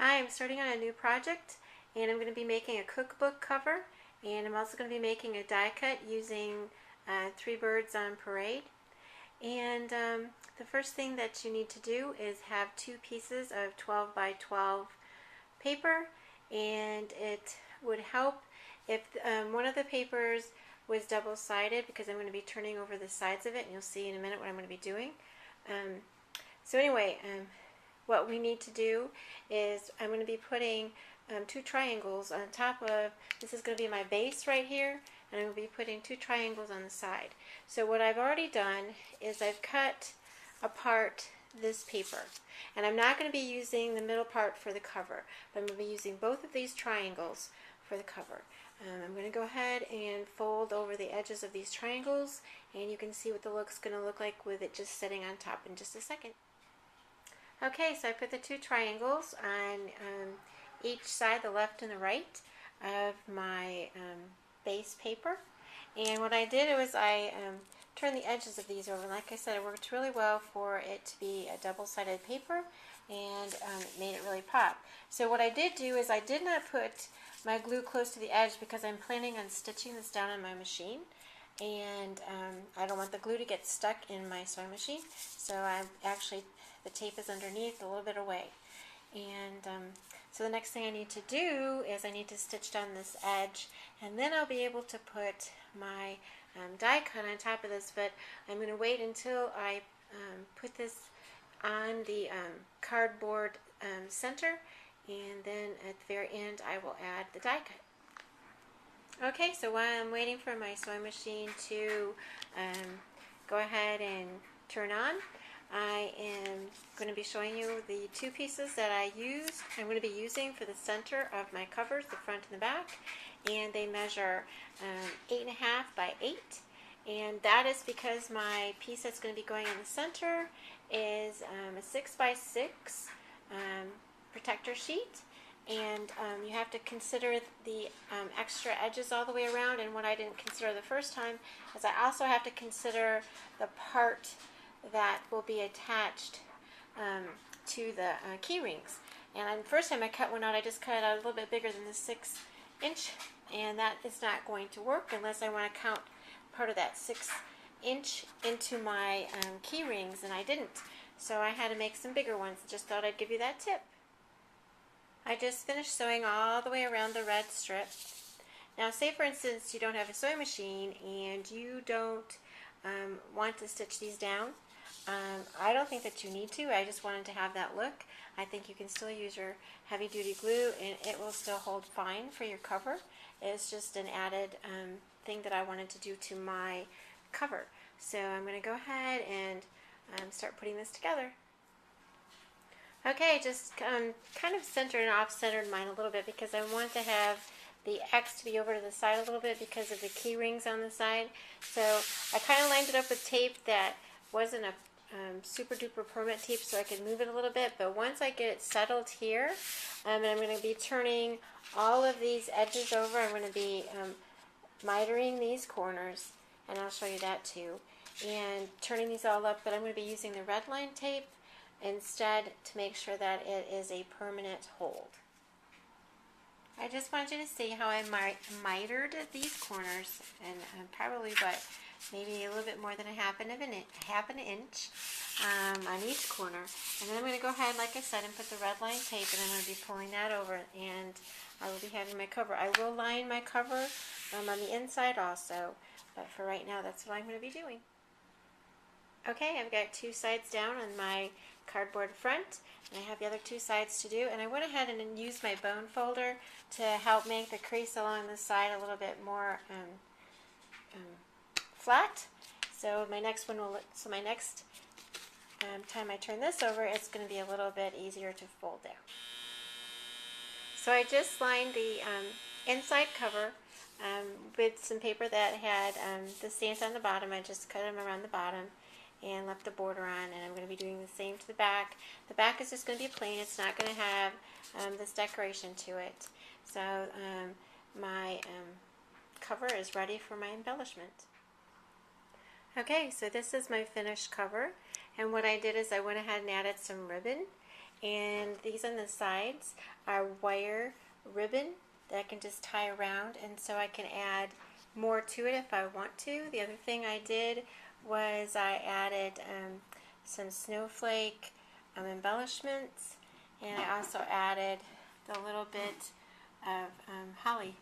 Hi, I'm starting on a new project and I'm going to be making a cookbook cover, and I'm also going to be making a die cut using Three Birds on Parade. And the first thing that you need to do is have two pieces of 12 by 12 paper, and it would help if one of the papers was double-sided, because I'm going to be turning over the sides of it and you'll see in a minute what I'm going to be doing. So anyway, what we need to do is I'm going to be putting two triangles on top of, this is going to be my base right here, and I'm going to be putting two triangles on the side. So what I've already done is I've cut apart this paper, and I'm not going to be using the middle part for the cover, but I'm going to be using both of these triangles for the cover. I'm going to go ahead and fold over the edges of these triangles, and you can see what the look's going to look like with it just sitting on top in just a second. Okay, so I put the two triangles on each side, the left and the right, of my base paper. And what I did was I turned the edges of these over. Like I said, it worked really well for it to be a double-sided paper, and it made it really pop. So what I did do is I did not put my glue close to the edge because I'm planning on stitching this down on my machine. And I don't want the glue to get stuck in my sewing machine, so the tape is underneath, a little bit away. And so the next thing I need to do is I need to stitch down this edge, and then I'll be able to put my die cut on top of this. But I'm going to wait until I put this on the cardboard center, and then at the very end I will add the die cut. Okay, so while I'm waiting for my sewing machine to go ahead and turn on, I am going to be showing you the two pieces that I'm going to be using for the center of my covers, the front and the back, and they measure 8.5 by 8, and that is because my piece that's going to be going in the center is a 6 by 6 protector sheet. And you have to consider the extra edges all the way around, and what I didn't consider the first time is I also have to consider the part that will be attached to the key rings. And the first time I cut one out, I just cut it out a little bit bigger than the 6 inch, and that is not going to work unless I want to count part of that 6 inch into my key rings, and I didn't. So I had to make some bigger ones. Just thought I'd give you that tip. I just finished sewing all the way around the red strip. Now say for instance you don't have a sewing machine and you don't want to stitch these down. I don't think that you need to. I just wanted to have that look. I think you can still use your heavy duty glue and it will still hold fine for your cover. It's just an added thing that I wanted to do to my cover. So I'm going to go ahead and start putting this together. Okay, just kind of centered and off-centered mine a little bit because I want to have the X to be over to the side a little bit because of the key rings on the side. So I kind of lined it up with tape that wasn't a super duper permanent tape, so I could move it a little bit. But once I get it settled here, and I'm going to be turning all of these edges over, I'm going to be mitering these corners, and I'll show you that too, and turning these all up. But I'm going to be using the red line tape instead to make sure that it is a permanent hold. I just wanted you to see how I mitered these corners, and probably maybe a little bit more than half an inch on each corner. And then I'm going to go ahead, like I said, and put the red line tape, and I'm going to be pulling that over, and I will be having my cover. I will line my cover on the inside also, but for right now that's what I'm going to be doing. Okay, I've got two sides down on my cardboard front, and I have the other two sides to do, and I went ahead and used my bone folder to help make the crease along the side a little bit more flat. So my next time I turn this over, it's going to be a little bit easier to fold down. So I just lined the inside cover with some paper that had the stamps on the bottom. I just cut them around the bottom and left the border on, and I'm going to be doing the same to the back. The back is just going to be plain. It's not going to have this decoration to it. So my cover is ready for my embellishment. Okay, so this is my finished cover, and what I did is I went ahead and added some ribbon, And these on the sides are wire ribbon that I can just tie around, and so I can add more to it if I want to. The other thing I did was I added some snowflake embellishments, and I also added the little bit of holly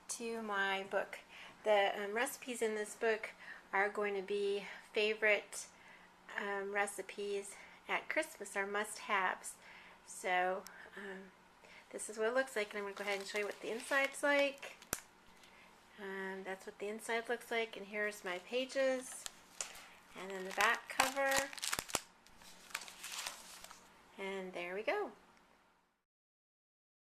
to my book. The recipes in this book are going to be favorite recipes at Christmas, are must-haves. So this is what it looks like, and I'm going to go ahead and show you what the inside's like. That's what the inside looks like, and here's my pages, and then the back cover, and there we go.